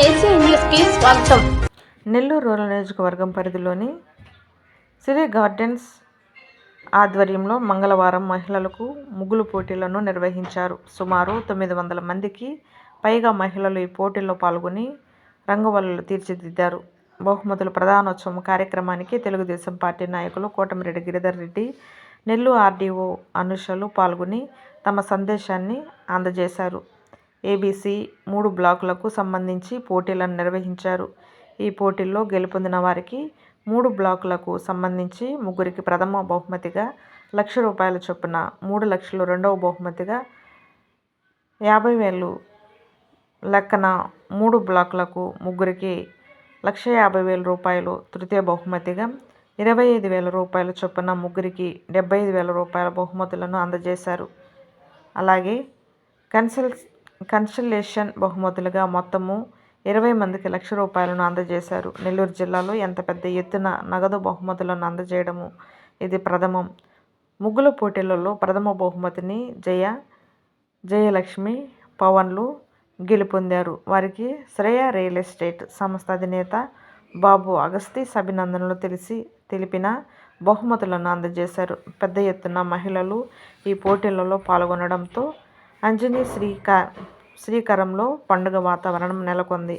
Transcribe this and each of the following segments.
AC న్యూస్కి స్వాగతం. Nellore rural నియోజకవర్గం పరిధిలోని సిరి గార్డెన్స్ ఆధ్వర్యంలో మంగళవారం మహిళలకు ముగ్గులు పోటీలను నిర్వహించారు. సుమారు 900 మందికి పైగా మహిళలు ఈ పోటీల్లో పాల్గొని రంగవల్లులు తీర్చిదిద్దారు. బహుమతుల ప్రధానోత్సవం కార్యక్రమానికి తెలుగుదేశం పార్టీ నాయకులు కోటమిరెడ్డి గిరిధర్ రెడ్డి, నెల్లూరు ఆర్డీఓ అనుషలు పాల్గొని తమ సందేశాన్ని అందజేశారు. ఏబీసీ 3 బ్లాకులకు సంబంధించి పోటీలను నిర్వహించారు. ఈ పోటీల్లో గెలుపొందిన వారికి 3 బ్లాకులకు సంబంధించి ముగ్గురికి ప్రథమ బహుమతిగా ₹1,00,000 చొప్పున, 3 లక్షలు రెండవ బహుమతిగా, 50,000 లెక్కన 3 బ్లాకులకు ముగ్గురికి ₹1,50,000 తృతీయ బహుమతిగా, ₹25,000 చొప్పున ముగ్గురికి ₹75,000 బహుమతులను అందజేశారు. అలాగే కన్సలేషన్ బహుమతులుగా మొత్తము 20 మందికి ₹1,00,000 అందజేశారు. నెల్లూరు జిల్లాలో ఎంత పెద్ద ఎత్తున నగదు బహుమతులను అందజేయడము ఇది ప్రథమం. ముగ్గుల పోటీలలో ప్రథమ బహుమతిని జయలక్ష్మి, పవన్లు గెలుపొందారు. వారికి శ్రేయ రియల్ ఎస్టేట్ సంస్థ అధినేత బాబు అగస్తీస్ అభినందనలు తెలిపిన బహుమతులను అందజేశారు. పెద్ద ఎత్తున మహిళలు ఈ పోటీలలో పాల్గొనడంతో అంజనీ శ్రీకరంలో పండుగ వాతావరణం నెలకొంది.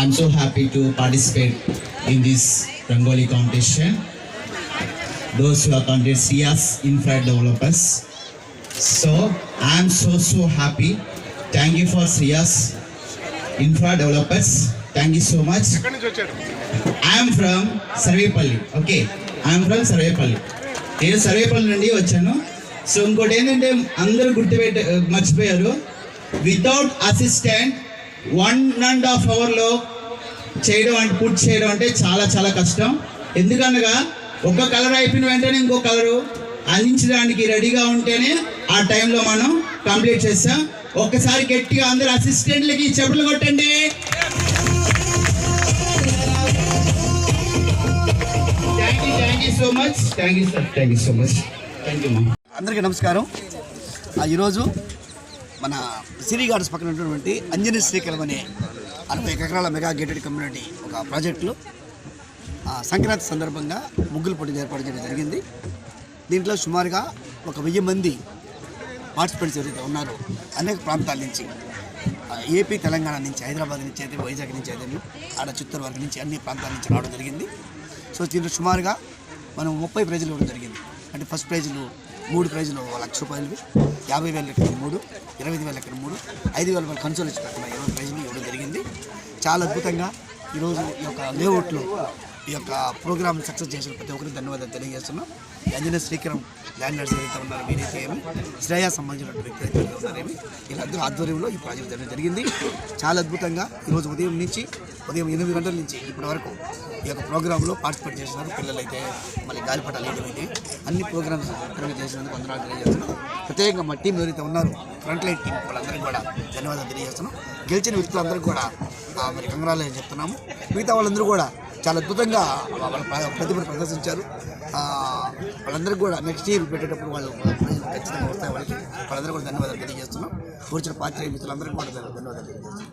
I'm so happy to participate in this Rangoli competition. Those who are contested Sriya's Infra Developers. So I'm so happy. Thank you for Sriya's Infra Developers. Thank you so much. I am from Sarvepalli. Okay, I am from Sarvepalli. నేను సర్వేపల్లి నుండి వచ్చాను. So ఇంకోటి ఏంటంటే అందరూ మర్చిపోయారు, without assistant 1.5 hourలో పూర్తి చేయడం అంటే చాలా కష్టం. ఎందుకనగా ఒక కలర్ అయిపోయిన వెంటనే ఇంకో కలరు అందించడానికి రెడీగా ఉంటేనే ఆ టైంలో మనం కంప్లీట్ చేస్తాం. ఒక్కసారి గట్టిగా అందరు అసిస్టెంట్లకి చెప్పులు కొట్టండి. Thank you so much. Thank you sir. Thank you so much. Thank you. అందరికీ నమస్కారం. ఈరోజు మన సిరి గార్డెన్స్ పక్కన ఉన్నటువంటి అంజనీ శ్రీకరం అనే 60 ఎకరాల మెగా గేటెడ్ కమ్యూనిటీ ఒక ప్రాజెక్టులో సంక్రాంతి సందర్భంగా ముగ్గులు పోటీ ఏర్పాటు చేయడం జరిగింది. దీంట్లో సుమారుగా 1000 మంది పార్టిసిపెంట్స్ ఎవరైతే ఉన్నారో అనేక ప్రాంతాల నుంచి ఏపీ తెలంగాణ నుంచి, హైదరాబాద్ నుంచి అయితే, వైజాగ్ నుంచి అయితే, ఆడ చిత్తూరు వరకు నుంచి అన్ని ప్రాంతాల నుంచి రావడం జరిగింది. సో దీంట్లో సుమారుగా మనం 30 ప్రైజులు ఇవ్వడం జరిగింది. అంటే ఫస్ట్ ప్రైజులు 3 ప్రైజులు ₹1,00,000, 50,000 లెక్కన 3, 25,000 లెక్కన 3, 5,000 రూపాయలు కన్సోలేషన్ లెక్కన 20 ప్రైజులు ఇవ్వడం జరిగింది. చాలా అద్భుతంగా ఈరోజు ఈ యొక్క లేఅవుట్లో ఈ యొక్క ప్రోగ్రామ్ సక్సెస్ చేసిన ప్రతి ఒక్కరికి ధన్యవాదాలు తెలియజేస్తున్నాం. ఆంజనేయ శ్రీకరం ల్యాండ్ లార్డ్స్ ఏదైతే ఉన్నారో వీరైతే ఏమి, శ్రేయా సంబంధించినటువంటి వ్యక్తులు అయితే ఉన్నారేమి, వీళ్ళందరూ ఆధ్వర్యంలో ఈ ప్రాజెక్ట్ జరగడం జరిగింది. చాలా అద్భుతంగా ఈరోజు ఉదయం 8 గంటల నుంచి ఇప్పటి వరకు ఈ యొక్క ప్రోగ్రాంలో పార్టిసిపేట్ చేసినారు. పిల్లలైతే మళ్ళీ గాలిపటాలు వేయడం అయితే అన్ని ప్రోగ్రామ్స్ చేసినందుకు వందనాలు తెలియజేస్తున్నాం. ప్రత్యేకంగా మా టీం ఎవరైతే ఉన్నారో ఫ్రంట్ లైన్ టీం వాళ్ళందరికీ కూడా ధన్యవాదాలు తెలియజేస్తున్నాం. గెలిచిన వ్యక్తులందరికీ కూడా మరి కంగ్రాచులేషన్ చెప్తున్నాము. మిగతా వాళ్ళందరూ కూడా చాలా అద్భుతంగా వాళ్ళ ప్రతిభను ప్రదర్శించారు. వాళ్ళందరికీ కూడా నెక్స్ట్ ఇయర్ పెట్టేటప్పుడు వాళ్ళు ఖచ్చితంగా వస్తాయి. వాళ్ళందరూ కూడా ధన్యవాదాలు తెలియజేస్తున్నాం. కూర్చున్న పాత్రికేయ మిత్రులందరికీ కూడా ధన్యవాదాలు తెలియజేస్తున్నాం.